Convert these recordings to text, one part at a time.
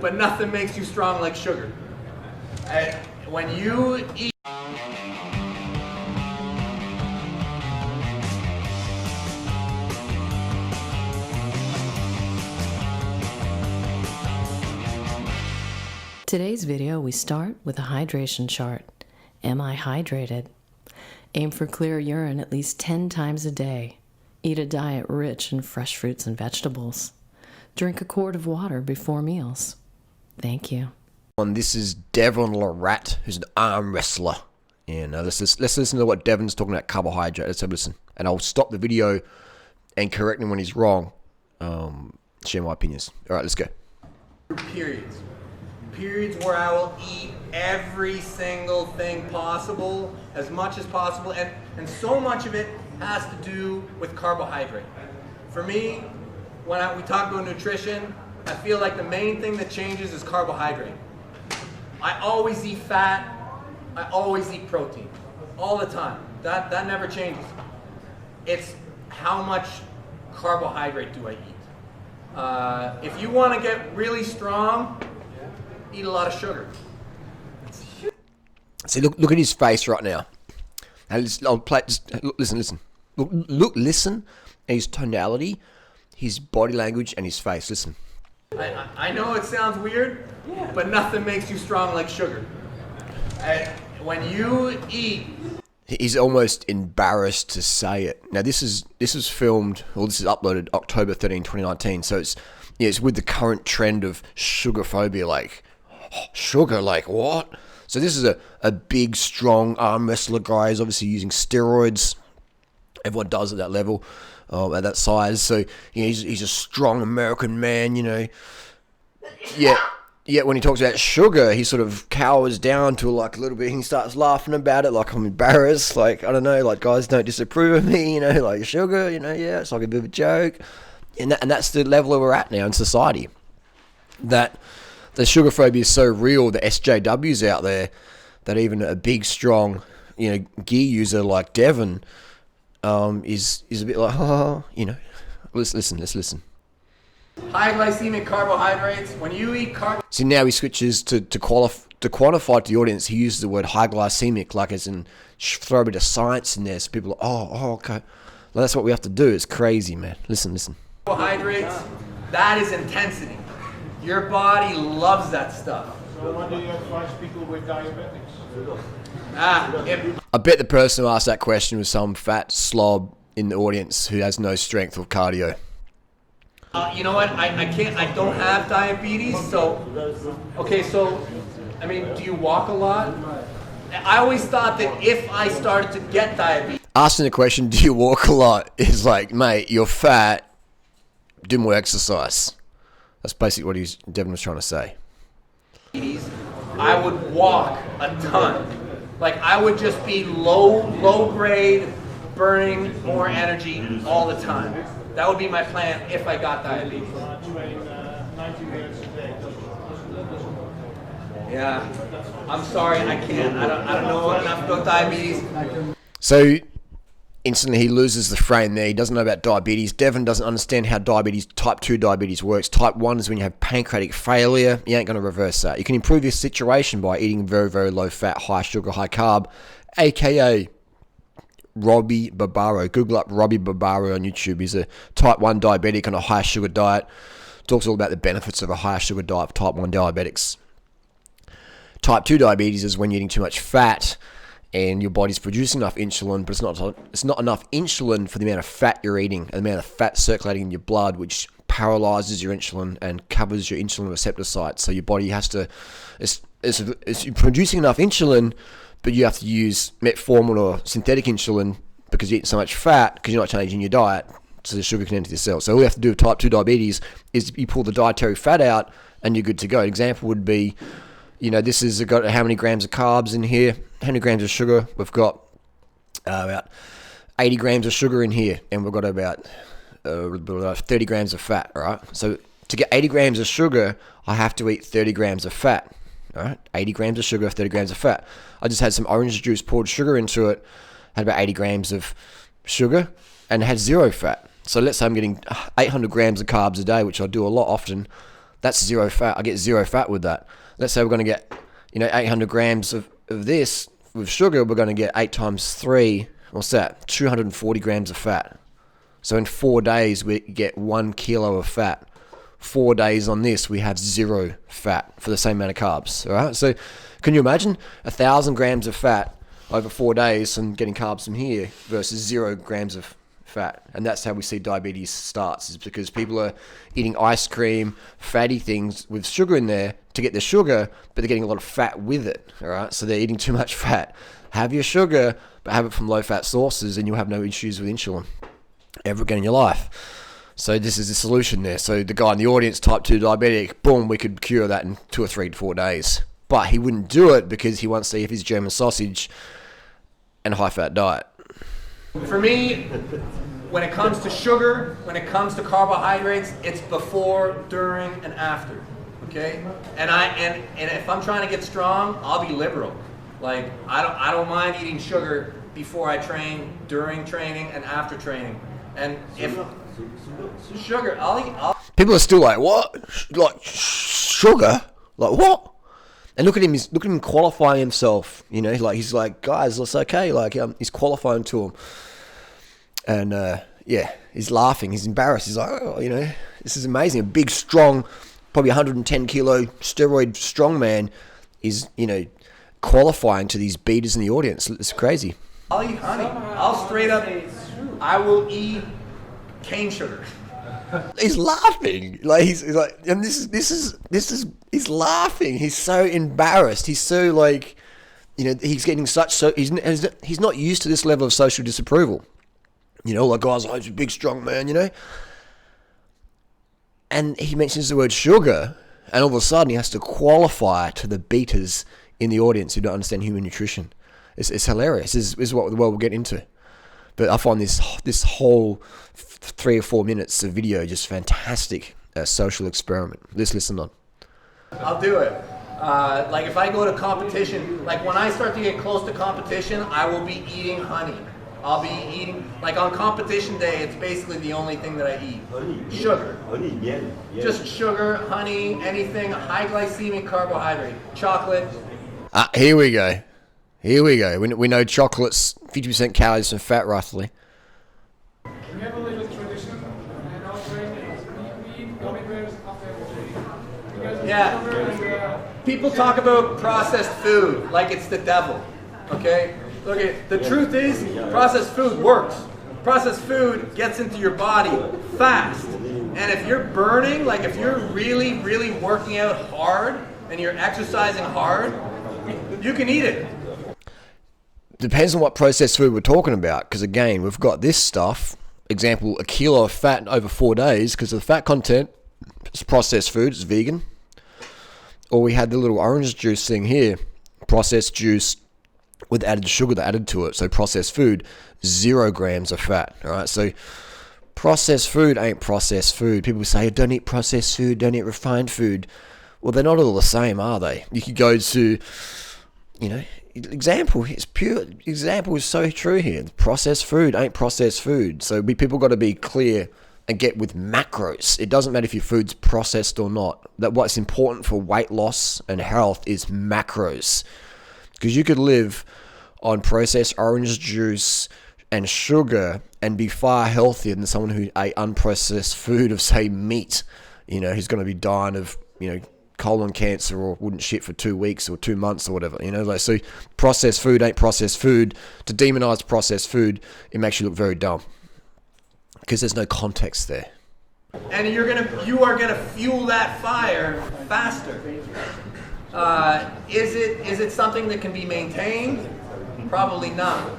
but nothing makes you strong like sugar. When you eat... Today's video, we start with a hydration chart. Am I hydrated? Aim for clear urine at least 10 times a day. Eat a diet rich in fresh fruits and vegetables. Drink a quart of water before meals. Thank you. And this is Devon Larratt, who's an arm wrestler. And let's listen to what Devon's talking about carbohydrate. Let's have a listen. And I'll stop the video and correct him when he's wrong. Share my opinions. All right, let's go. Periods where I will eat every single thing possible, as much as possible, and so much of it has to do with carbohydrate. For me, when we talk about nutrition, I feel like the main thing that changes is carbohydrate. I always eat fat, I always eat protein, all the time. That never changes. It's how much carbohydrate do I eat. If you want to get really strong, eat a lot of sugar. See, look at his face right now. I'll play. Just listen. Listen. And his tonality, his body language, and his face. Listen. I know it sounds weird, but nothing makes you strong like sugar. When you eat, he's almost embarrassed to say it. Now this is filmed, or this is uploaded October 13, 2019. So it's with the current trend of sugarphobia, like. Sugar, like what? So this is a big, strong arm wrestler guy. He's obviously using steroids. Everyone does at that level, at that size. So he's a strong American man, you know. Yet when he talks about sugar, he sort of cowers down to like a little bit. He starts laughing about it, like I'm embarrassed. Like I don't know, like guys don't disapprove of me, you know, like sugar, you know, yeah, it's like a bit of a joke. And that's the level we're at now in society. That the sugarphobia is so real, the SJWs out there, that even a big, strong, you know, gear user like Devon is a bit like, oh, you know. Let's listen. High glycemic carbohydrates. When you eat See, now he switches to quantify to the audience. He uses the word high glycemic, like as in throw a bit of science in there. So people are, oh, okay. Well, that's what we have to do. It's crazy, man. Listen. Carbohydrates. That is intensity. Your body loves that stuff. So what do you advise people with diabetics? I bet the person who asked that question was some fat slob in the audience who has no strength or cardio. You know what? I can't. I don't have diabetes, so okay. So, I mean, do you walk a lot? I always thought that if I started to get diabetes, asking the question, "Do you walk a lot?" is like, mate, you're fat. Do more exercise. That's basically what Devon was trying to say. I would walk a ton. Like I would just be low grade, burning more energy all the time. That would be my plan if I got diabetes. Yeah, I'm sorry, I can't. I don't know enough about diabetes. So instantly he loses the frame there. He doesn't know about diabetes. Devon doesn't understand how type 2 diabetes works. Type 1 is when you have pancreatic failure. You ain't going to reverse that. You can improve your situation by eating very, very low fat, high sugar, high carb, aka Robbie Barbaro. Google up Robbie Barbaro on YouTube. He's a type 1 diabetic on a high sugar diet. Talks all about the benefits of a high sugar diet for type 1 diabetics. Type 2 diabetes is when you're eating too much fat and your body's producing enough insulin, but it's not enough insulin for the amount of fat you're eating, and the amount of fat circulating in your blood, which paralyzes your insulin and covers your insulin receptor sites. So your body has to, it's producing enough insulin, but you have to use metformin or synthetic insulin because you eat so much fat because you're not changing your diet, so the sugar can enter the cell. So all you have to do with type 2 diabetes is you pull the dietary fat out and you're good to go. An example would be, you know, this has got how many grams of carbs in here, how many grams of sugar. We've got about 80 grams of sugar in here, and we've got about 30 grams of fat, all right? So to get 80 grams of sugar, I have to eat 30 grams of fat, all right? 80 grams of sugar, 30 grams of fat. I just had some orange juice, poured sugar into it, had about 80 grams of sugar, and had zero fat. So let's say I'm getting 800 grams of carbs a day, which I do a lot often. That's zero fat. I get zero fat with that. Let's say we're going to get, 800 grams of this with sugar. We're going to get 8 times 3. What's that? 240 grams of fat. So in 4 days, we get 1 kilo of fat. 4 days on this, we have 0 fat for the same amount of carbs. All right. So can you imagine 1,000 grams of fat over 4 days and getting carbs from here versus 0 grams of fat? And that's how we see diabetes starts, is because people are eating ice cream, fatty things with sugar in there to get the sugar, but they're getting a lot of fat with it. All right. So they're eating too much fat. Have your sugar, but have it from low fat sources, and you'll have no issues with insulin ever again in your life. So this is the solution there. So the guy in the audience, type 2 diabetic, boom, we could cure that in 2 or 3 to 4 days. But he wouldn't do it because he wants to eat his German sausage and a high-fat diet. For me, when it comes to sugar, when it comes to carbohydrates, it's before, during, and after. Okay? And if I'm trying to get strong, I'll be liberal. Like I don't mind eating sugar before I train, during training, and after training. And if sugar, I'll People are still like, what? Like sugar? Like what? And look at him qualifying himself. He's like, guys, it's okay. Like he's qualifying to him, and he's laughing. He's embarrassed. He's like, this is amazing. A big, strong, probably 110 kilo steroid strongman is qualifying to these beaters in the audience. It's crazy. I'll eat honey. I'll straight up. I will eat cane sugar. He's laughing. Like he's like, and this is. He's laughing. He's so embarrassed. He's so like, he's getting he's not used to this level of social disapproval. Like guys, he's a big strong man. And he mentions the word sugar, and all of a sudden he has to qualify to the beaters in the audience who don't understand human nutrition. It's hilarious. This is what the world will get into. But I find this whole 3 or 4 minutes of video just fantastic social experiment. Let's listen on. I'll do it. Like if I go to competition, like when I start to get close to competition, I will be eating honey. I'll be eating, like on competition day, it's basically the only thing that I eat. Sugar. Honey, yeah. Just sugar, honey, anything, high glycemic carbohydrate, chocolate. Here we go. We know chocolate's 50% calories and fat, roughly. We have a little tradition in our training. We eat gummy bears after every training. Yeah. People talk about processed food like it's the devil. Okay? Look, the truth is, processed food works. Processed food gets into your body fast. And if you're burning, like if you're really, really working out hard and you're exercising hard, you can eat it. Depends on what processed food we're talking about, because again, we've got this stuff, example, a kilo of fat over 4 days, because of the fat content, it's processed food, it's vegan. Or we had the little orange juice thing here, processed juice with added sugar that added to it, so processed food, 0 grams of fat, alright, so processed food ain't processed food. People say, don't eat processed food, don't eat refined food. Well, they're not all the same, are they? You could go to, example is so true here. Processed food ain't processed food. So people got to be clear and get with macros. It doesn't matter if your food's processed or not. That what's important for weight loss and health is macros. Because you could live on processed orange juice and sugar and be far healthier than someone who ate unprocessed food of, say, meat. Who's going to be dying of, colon cancer or wouldn't shit for 2 weeks or 2 months or whatever. So processed food ain't processed food. To demonize processed food, it makes you look very dumb because there's no context there. And you are gonna fuel that fire faster. Is it something that can be maintained? Probably not.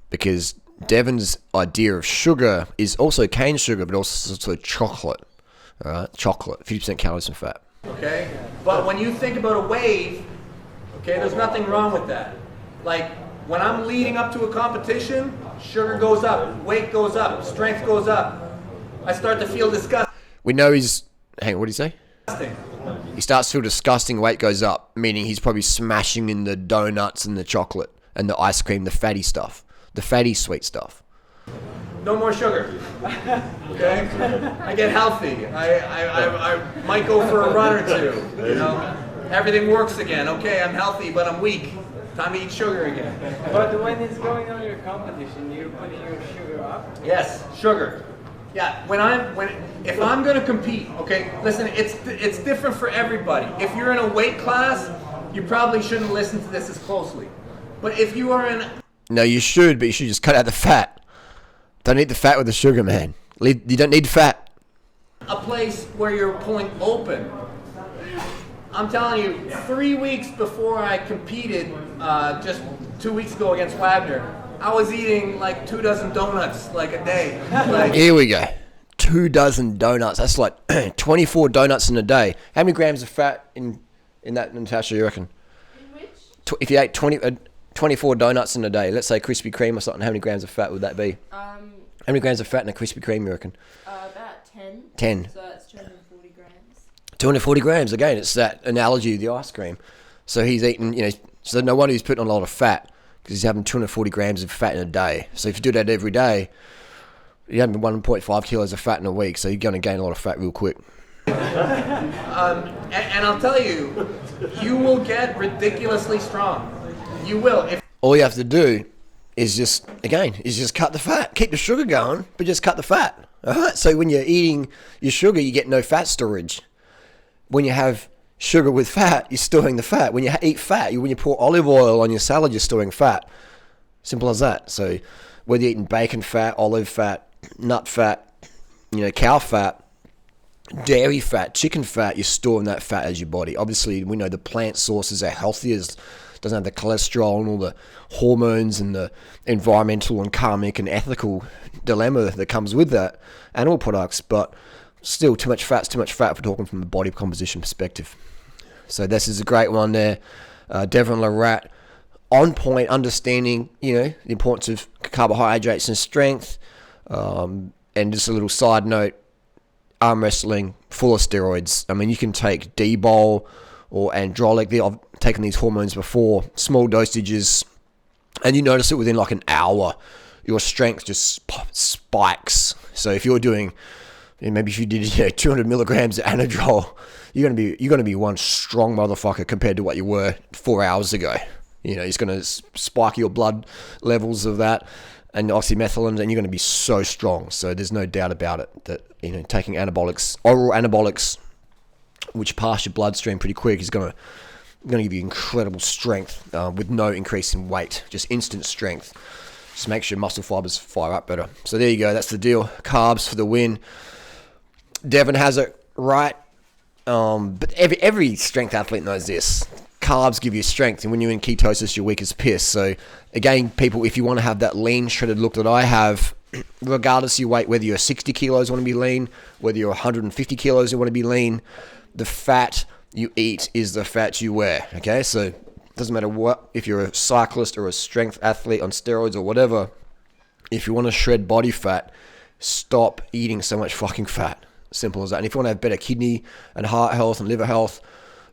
Because Devon's idea of sugar is also cane sugar, but also chocolate. All right, chocolate, 50% calories and fat. Okay, but when you think about a wave, okay, there's nothing wrong with that. Like when I'm leading up to a competition, sugar goes up, weight goes up, strength goes up. I start to feel disgusting. We know what did he say? He starts to feel disgusting, weight goes up, meaning he's probably smashing in the donuts and the chocolate and the ice cream, the fatty stuff, the fatty sweet stuff. no more sugar. Okay? I get healthy. I might go for a run or two. You know, everything works again. Okay, I'm healthy, but I'm weak. Time to eat sugar again. But when it's going on your competition, you're putting your sugar up? Yes, sugar. Yeah, if I'm gonna compete, okay, listen, it's different for everybody. If you're in a weight class, you probably shouldn't listen to this as closely. But if you are in... No, you should, but you should just cut out the fat. Don't eat the fat with the sugar, man. You don't need fat. a place where you're pulling open, I'm telling you, 3 weeks before I competed, just 2 weeks ago against Wagner, I was eating like 2 dozen donuts like a day. Like, Here we go. 2 dozen donuts. That's like 24 donuts in a day. How many grams of fat in that, Natasha, you reckon? In which? If you ate 24 donuts in a day, let's say Krispy Kreme or something, how many grams of fat would that be? How many grams of fat in a Krispy Kreme, you reckon? About 10. 10. So that's 240 grams. 240 grams. Again, it's that analogy of the ice cream. So he's eating, so no wonder he's putting on a lot of fat, because he's having 240 grams of fat in a day. So if you do that every day, you're having 1.5 kilos of fat in a week, so you're going to gain a lot of fat real quick. and I'll tell you, you will get ridiculously strong. You will. All you have to do is just cut the fat. Keep the sugar going, but just cut the fat. All right? So when you're eating your sugar, you get no fat storage. When you have sugar with fat, you're storing the fat. When you eat fat, when you pour olive oil on your salad, you're storing fat. Simple as that. So whether you're eating bacon fat, olive fat, nut fat, cow fat, dairy fat, chicken fat, you're storing that fat as your body. Obviously, we know the plant sources are healthier. Doesn't have the cholesterol and all the hormones and the environmental and karmic and ethical dilemma that comes with that. Animal products, but still too much fat's too much fat if we're talking from a body composition perspective. So this is a great one there. Devon Larratt, on point, understanding, the importance of carbohydrates and strength. And just a little side note, arm wrestling, full of steroids. I mean, you can take D-bol or androlic. I've taken these hormones before, small dosages, and you notice it within like an hour. Your strength just spikes. So if you're doing, maybe if you did 200 milligrams of Anadrol, you're gonna be one strong motherfucker compared to what you were 4 hours ago. It's gonna spike your blood levels of that and oxymethylins, and you're gonna be so strong. So there's no doubt about it that taking anabolics, oral anabolics, which pass your bloodstream pretty quick, is gonna give you incredible strength with no increase in weight, just instant strength. Just makes your muscle fibers fire up better. So there you go, that's the deal. Carbs for the win. Devon has it right, but every strength athlete knows this. Carbs give you strength, and when you're in ketosis, you're weak as piss. So again, people, if you want to have that lean shredded look that I have, regardless of your weight, whether you're 60 kilos want to be lean, whether you're 150 kilos you want to be lean, the fat you eat is the fat you wear. Okay, so it doesn't matter what, if you're a cyclist or a strength athlete on steroids or whatever, if you want to shred body fat, stop eating so much fucking fat. Simple as that. And if you want to have better kidney and heart health and liver health,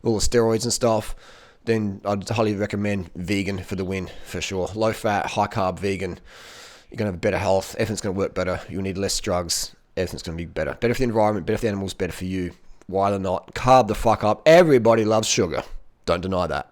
all the steroids and stuff, then I'd highly recommend vegan for the win, for sure. Low fat, high carb vegan. You're going to have better health. Everything's going to work better. You'll need less drugs. Everything's going to be better. Better for the environment, better for the animals, better for you. Why not? Carb the fuck up. Everybody loves sugar. Don't deny that.